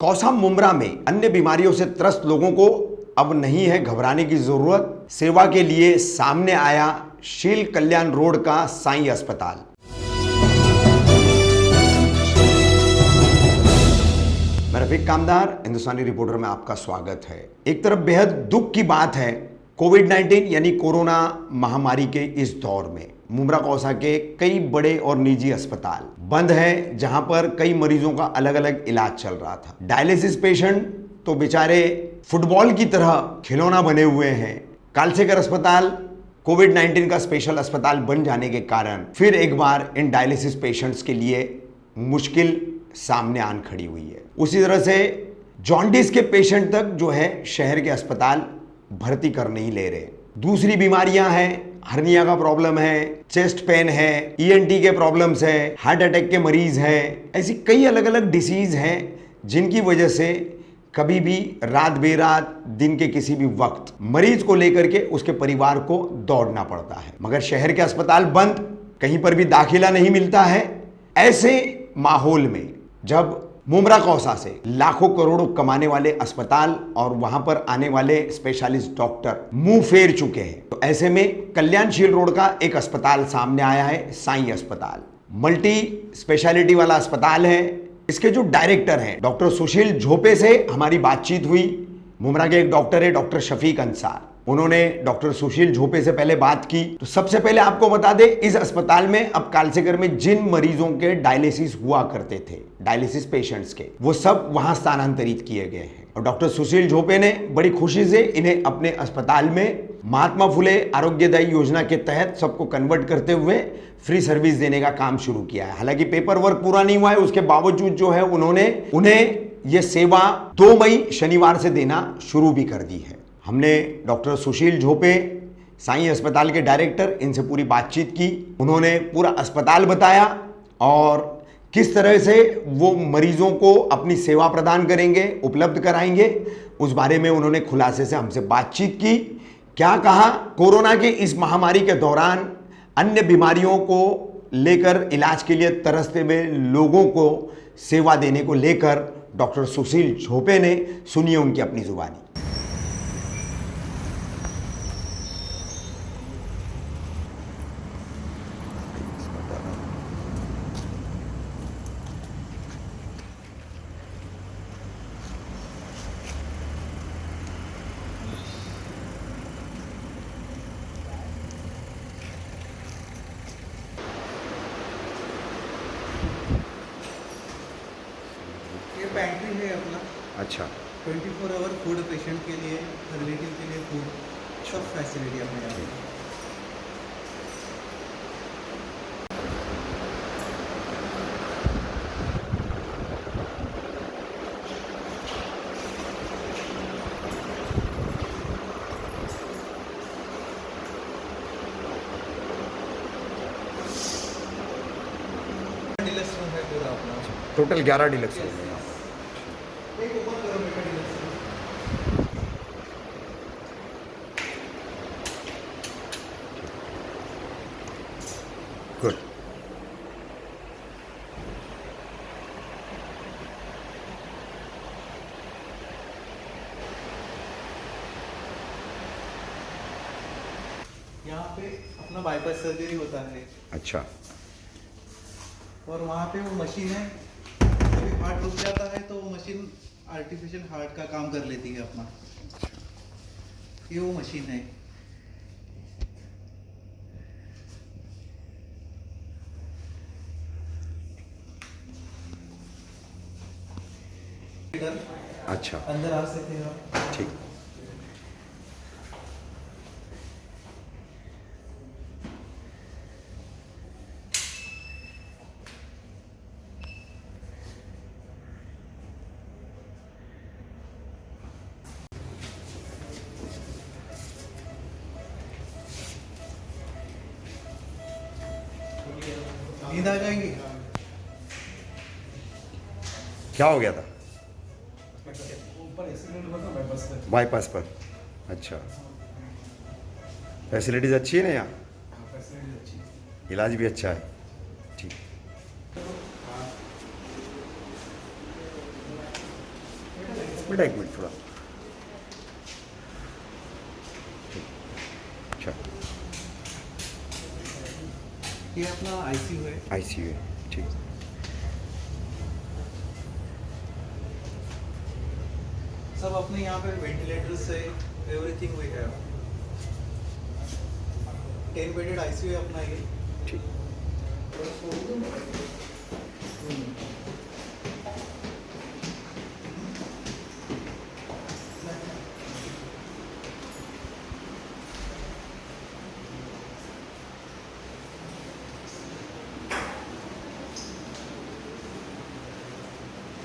कौसा मुंब्रा में अन्य बीमारियों से त्रस्त लोगों को अब नहीं है घबराने की जरूरत। सेवा के लिए सामने आया शील कल्याण रोड का साईं अस्पताल। मैं रफीक कामदार, हिंदुस्तानी रिपोर्टर में आपका स्वागत है। एक तरफ बेहद दुख की बात है, कोविड-19 यानी कोरोना महामारी के इस दौर में मुंब्रा कौसा के कई बड़े और निजी अस्पताल बंद हैं, जहां पर कई मरीजों का अलग अलग इलाज चल रहा था। डायलिसिस पेशेंट तो बेचारे फुटबॉल की तरह खिलौना बने हुए हैं। कालसेकर अस्पताल कोविड-19 का स्पेशल अस्पताल बन जाने के कारण फिर एक बार इन डायलिसिस पेशेंट्स के लिए मुश्किल सामने आन खड़ी हुई है। उसी तरह से जॉन्डिस के पेशेंट तक जो है शहर के अस्पताल भर्ती कर नहीं ले रहे। दूसरी बीमारियां हैं, हर्निया का प्रॉब्लम है, चेस्ट पेन है, ईएनटी के प्रॉब्लम्स है, हार्ट अटैक के मरीज हैं। ऐसी कई अलग अलग डिसीज हैं जिनकी वजह से कभी भी रात बेरात दिन के किसी भी वक्त मरीज को लेकर के उसके परिवार को दौड़ना पड़ता है। मगर शहर के अस्पताल बंद, कहीं पर भी दाखिला नहीं मिलता है। ऐसे माहौल में जब मुंब्रा कौसा से लाखों करोड़ों कमाने वाले अस्पताल और वहां पर आने वाले स्पेशलिस्ट डॉक्टर मुंह फेर चुके हैं, तो ऐसे में कल्याणशील रोड का एक अस्पताल सामने आया है, साईं अस्पताल। मल्टी स्पेशलिटी वाला अस्पताल है। इसके जो डायरेक्टर हैं डॉक्टर सुशील झोपे से हमारी बातचीत हुई। मुंब्रा के एक डॉक्टर है डॉक्टर शफीक अंसार, उन्होंने डॉक्टर सुशील झोपे से पहले बात की। तो सबसे पहले आपको बता दें, इस अस्पताल में अब कालसेकर में जिन मरीजों के डायलिसिस हुआ करते थे, डायलिसिस पेशेंट्स के, वो सब वहां स्थानांतरित किए गए हैं। और डॉक्टर सुशील झोपे ने बड़ी खुशी से इन्हें अपने अस्पताल में महात्मा फुले आरोग्यदायी योजना के तहत सबको कन्वर्ट करते हुए फ्री सर्विस देने का काम शुरू किया है। हालांकि पेपर वर्क पूरा नहीं हुआ है, उसके बावजूद जो है उन्होंने उन्हें यह सेवा 2 मई शनिवार से देना शुरू भी कर दी है। हमने डॉक्टर सुशील झोपे, साईं अस्पताल के डायरेक्टर, इनसे पूरी बातचीत की। उन्होंने पूरा अस्पताल बताया और किस तरह से वो मरीजों को अपनी सेवा प्रदान करेंगे, उपलब्ध कराएंगे, उस बारे में उन्होंने खुलासे से हमसे बातचीत की। क्या कहा, कोरोना के इस महामारी के दौरान अन्य बीमारियों को लेकर इलाज के लिए तरसते हुए लोगों को सेवा देने को लेकर डॉक्टर सुशील झोपे ने, सुनिए उनकी अपनी जुबानी। ये पैंट्री है अपना। अच्छा, 24 आवर फूड पेशेंट के लिए, रिलेटिव के लिए फूड, सब फैसिलिटी अपने यहाँ पे। डिलक्स रूम है पूरा अपना। टोटल 11 डिलक्स रूम है। एक ओपन करो बेटा डिलक्स रूम। गुड। यहाँ पे अपना बाईपास सर्जरी होता है अच्छा, और वहाँ पे वो मशीन है, कभी हार्ट रुक जाता है तो वो मशीन आर्टिफिशियल हार्ट का काम कर लेती है अपना। ये वो मशीन है। इधर अच्छा, अंदर आ सकते हैं आप। ठीक। नींद आ जाएंगी। क्या हो गया था? ऊपर एक्सीडेंट हुआ था बाईपास पर। बाईपास पर। अच्छा, फैसिलिटीज़ अच्छी है ना यहाँ? फैसिलिटी अच्छी है। इलाज भी अच्छा है। ठीक। बेटा एक मिनट थोड़ा। अच्छा, ये अपना आईसीयू है। आईसीयू है, ठीक। सब अपने यहाँ पे वेंटिलेटर से everything we have. 10 bedded ICU है अपना ये। ठीक।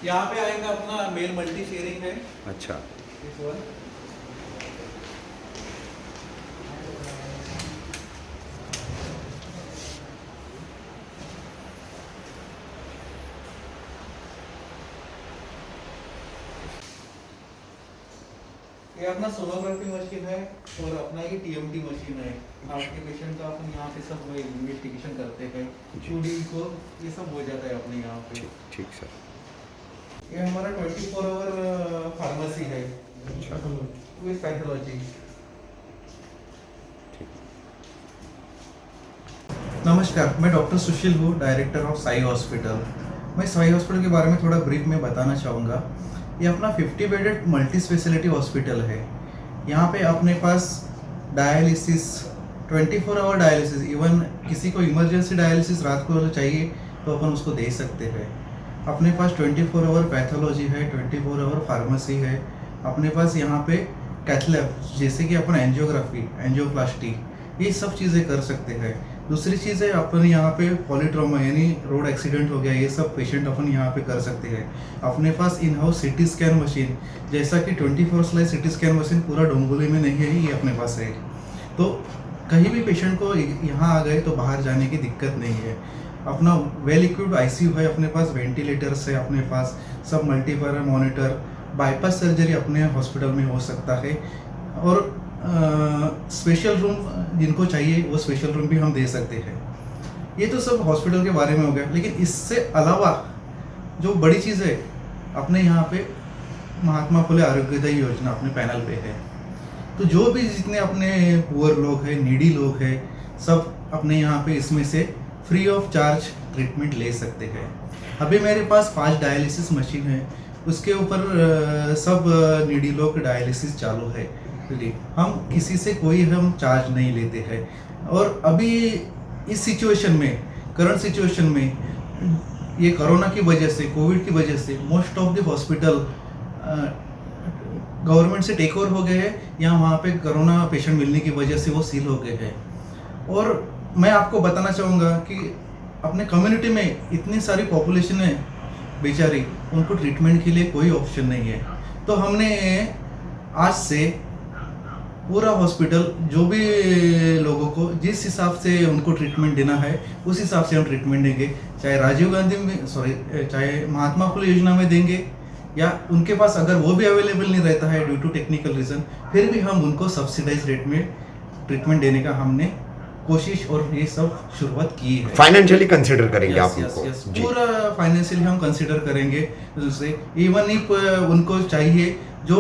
यहाँ पे आएगा अपना मेल मल्टी शेयरिंग है। अच्छा, This one. ये अपना सोनोग्राफी मशीन है और अपना ये टीएमटी मशीन है। आपके पेशेंट का अपन यहाँ पे सब इन्वेस्टिगेशन करते हैं, चूड़ी को ये सब हो जाता है अपने यहाँ पे। ठीक सर। ये हमारा 24 आवर फार्मेसी है अच्छा, विद पैथोलॉजी। नमस्कार, मैं डॉक्टर सुशील हूँ, डायरेक्टर ऑफ साई हॉस्पिटल। मैं साई हॉस्पिटल के बारे में थोड़ा ब्रीफ में बताना चाहूँगा। ये अपना 50 बेडेड मल्टी स्पेशलिटी हॉस्पिटल है। यहाँ पे अपने पास डायलिसिस 24 आवर डायलिसिस, इवन किसी को इमरजेंसी डायलिसिस रात को चाहिए तो अपन उसको दे सकते हैं। अपने पास 24 आवर पैथोलॉजी है, 24 आवर फार्मेसी है। अपने पास यहाँ पे कैथ लैब, जैसे कि अपन एंजियोग्राफी, एंजियोप्लास्टी, ये सब चीज़ें कर सकते हैं। दूसरी चीज़ है अपन यहाँ पे पॉलीट्रॉमा यानी रोड एक्सीडेंट हो गया, ये सब पेशेंट अपन यहाँ पे कर सकते हैं। अपने पास in house CT scan machine, जैसा कि 24/7 सिटी स्कैन मशीन पूरा डोंबिवली में नहीं है, ये अपने पास है। तो कहीं भी पेशेंट को यहाँ आ गए तो बाहर जाने की दिक्कत नहीं है। अपना वेल इक्विप्ड आईसीयू है अपने पास, वेंटिलेटर्स है अपने पास, सब मल्टीपर मॉनिटर। बाईपास सर्जरी अपने हॉस्पिटल में हो सकता है और स्पेशल रूम जिनको चाहिए वो स्पेशल रूम भी हम दे सकते हैं। ये तो सब हॉस्पिटल के बारे में हो गया, लेकिन इससे अलावा जो बड़ी चीज़ है अपने यहाँ पे महात्मा फुले आरोग्यदायी योजना अपने पैनल पे है। तो जो भी जितने अपने पुअर लोग हैं, नीडी लोग हैं, सब अपने यहाँ पे इसमें से फ्री ऑफ चार्ज ट्रीटमेंट ले सकते हैं। अभी मेरे पास 5 डायलिसिस मशीन है, उसके ऊपर सब नीडी लोग डायलिसिस चालू है। हम किसी से कोई हम चार्ज नहीं लेते हैं। और अभी इस सिचुएशन में, करंट सिचुएशन में, ये कोरोना की वजह से, कोविड की वजह से most of the hospital government से टेक ओवर हो गए हैं, या वहाँ पे कोरोना पेशेंट मिलने की वजह से वो सील हो गए हैं। और मैं आपको बताना चाहूँगा कि अपने कम्युनिटी में इतनी सारी पॉपुलेशन है बेचारी, उनको ट्रीटमेंट के लिए कोई ऑप्शन नहीं है। तो हमने आज से पूरा हॉस्पिटल जो भी लोगों को जिस हिसाब से उनको ट्रीटमेंट देना है उस हिसाब से हम ट्रीटमेंट देंगे। चाहे राजीव गांधी में चाहे महात्मा फुले योजना में देंगे, या उनके पास अगर वो भी अवेलेबल नहीं रहता है ड्यू टू टेक्निकल रीजन, फिर भी हम उनको सब्सिडाइज रेट में ट्रीटमेंट देने का हमने कोशिश और ये सब शुरुआत की है। फाइनेंशियली कंसिडर करेंगे आप उनको? जी, पूरा फाइनेंशियली हम कंसिडर करेंगे। इवन इफ उनको चाहिए जो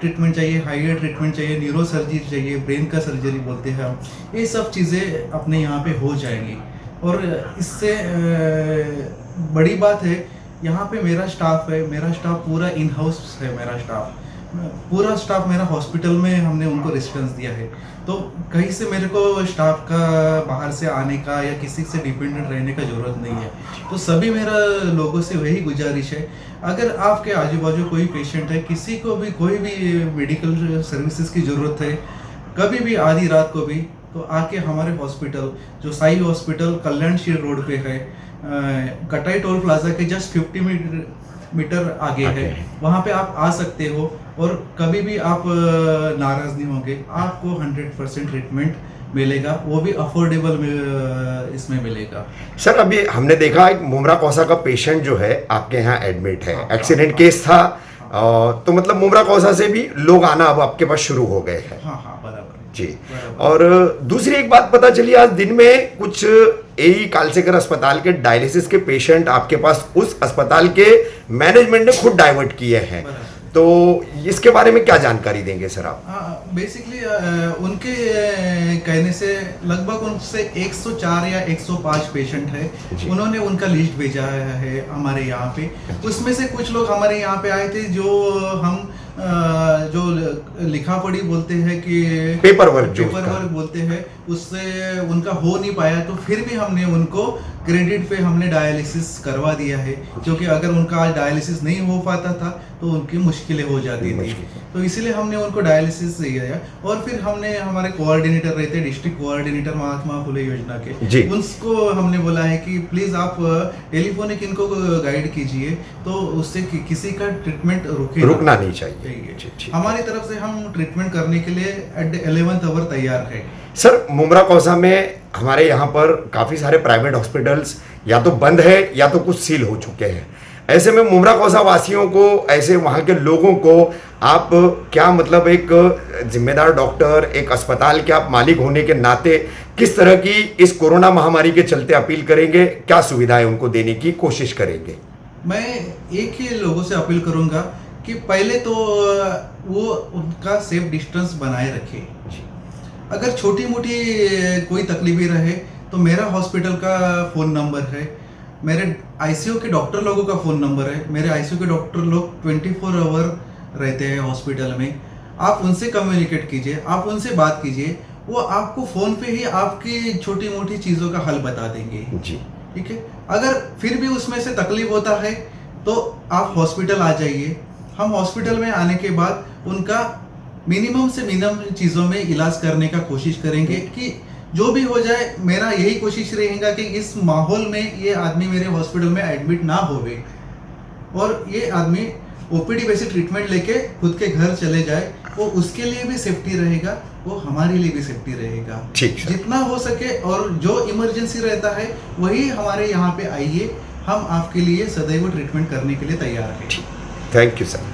ट्रीटमेंट चाहिए, हाईयर ट्रीटमेंट चाहिए, न्यूरो सर्जरी चाहिए, ब्रेन का सर्जरी बोलते हैं हम, ये सब चीज़ें अपने यहाँ पे हो जाएंगी। और इससे बड़ी बात है, यहाँ पे मेरा स्टाफ है, मेरा स्टाफ पूरा इन हाउस है। पूरा स्टाफ मेरा हॉस्पिटल में हमने उनको रेस्पॉन्स दिया है। तो कहीं से मेरे को स्टाफ का बाहर से आने का या किसी से डिपेंडेंट रहने का ज़रूरत नहीं है। तो सभी मेरा लोगों से वही गुजारिश है, अगर आपके आजू बाजू कोई पेशेंट है, किसी को भी कोई भी मेडिकल सर्विसेज की ज़रूरत है, कभी भी आधी रात को भी, तो आके हमारे हॉस्पिटल जो साई हॉस्पिटल कल्याणशील रोड पे है, कटाई टोल प्लाजा के जस्ट 50 मीटर आगे है, वहाँ पे आप आ सकते हो और कभी भी आप नाराज़ नहीं होंगे। आपको 100% ट्रीटमेंट मिलेगा, वो भी अफोर्डेबल इसमें मिलेगा। सर अभी हमने देखा एक मुमरा कौसा का पेशेंट जो है आपके यहाँ एडमिट है, एक्सीडेंट केस था, तो मतलब मुमरा कौसा से भी लोग आना अब आपके पास शुरू हो गए हैं। हाँ बराबर जी। और दूसरी एक बात पता चली आज दिन में, कुछ एई कालसेकर अस्पताल के डायलिसिस के पेशेंट आपके पास उस अस्पताल के मैनेजमेंट ने खुद डाइवर्ट किए हैं। तो इसके बारे में क्या जानकारी देंगे सर आप? बेसिकली उनके कहने से लगभग उनसे 104 या 105 पेशेंट है। उन्होंने उनका लिस्ट भेजा है हमारे यहाँ पे। उसमें से कुछ लोग हमारे यहाँ पे आए थे जो हम जो लिखा पढ़ी बोलते हैं कि पेपर वर्क बोलते हैं, उससे उनका हो नहीं पाया, तो फिर भी हमने उनको क्रेडिट पे हमने डायलिसिस करवा दिया है, क्योंकि अगर उनका डायलिसिस नहीं हो पाता था तो उनकी मुश्किलें हो जाती थी, तो इसीलिए हमने उनको डायलिसिस दिया। और फिर हमने हमारे कोऑर्डिनेटर रहते, डिस्ट्रिक्ट कोऑर्डिनेटर महात्मा फुले योजना के, उनको हमने बोला है कि प्लीज आप टेलीफोनिक इनको गाइड कीजिए, तो उससे किसी का ट्रीटमेंट रुकना नहीं चाहिए। हमारी तरफ से हम ट्रीटमेंट करने के लिए एट 11th आवर तैयार है। सर, मुमरा कौसा में हमारे यहाँ पर काफ़ी सारे प्राइवेट हॉस्पिटल्स या तो बंद है या तो कुछ सील हो चुके हैं। ऐसे में मुमरा कौसा वासियों को, ऐसे वहाँ के लोगों को आप क्या मतलब एक जिम्मेदार डॉक्टर, एक अस्पताल के आप मालिक होने के नाते किस तरह की इस कोरोना महामारी के चलते अपील करेंगे, क्या सुविधाएं उनको देने की कोशिश करेंगे? मैं एक ही लोगों से अपील करूँगा कि पहले तो वो उनका सेफ डिस्टेंस बनाए रखे। अगर छोटी मोटी कोई तकलीफें रहे तो मेरा हॉस्पिटल का फ़ोन नंबर है, मेरे आईसीयू के डॉक्टर लोगों का फ़ोन नंबर है। मेरे आईसीयू के डॉक्टर लोग 24 आवर रहते हैं हॉस्पिटल में। आप उनसे कम्युनिकेट कीजिए, आप उनसे बात कीजिए, वो आपको फ़ोन पे ही आपकी छोटी मोटी चीज़ों का हल बता देंगे जी। ठीक है, अगर फिर भी उसमें से तकलीफ होता है तो आप हॉस्पिटल आ जाइए। हम हॉस्पिटल में आने के बाद उनका मिनिमम से मिनिमम चीज़ों में इलाज करने का कोशिश करेंगे कि जो भी हो जाए। मेरा यही कोशिश रहेगा कि इस माहौल में ये आदमी मेरे हॉस्पिटल में एडमिट ना होवे और ये आदमी ओपीडी वैसे ट्रीटमेंट लेके खुद के घर चले जाए, वो उसके लिए भी सेफ्टी रहेगा, वो हमारे लिए भी सेफ्टी रहेगा। ठीक, जितना हो सके और जो इमरजेंसी रहता है वही हमारे यहाँ पे आइए, हम आपके लिए सदैव ट्रीटमेंट करने के लिए तैयार हैं। Thank you sir.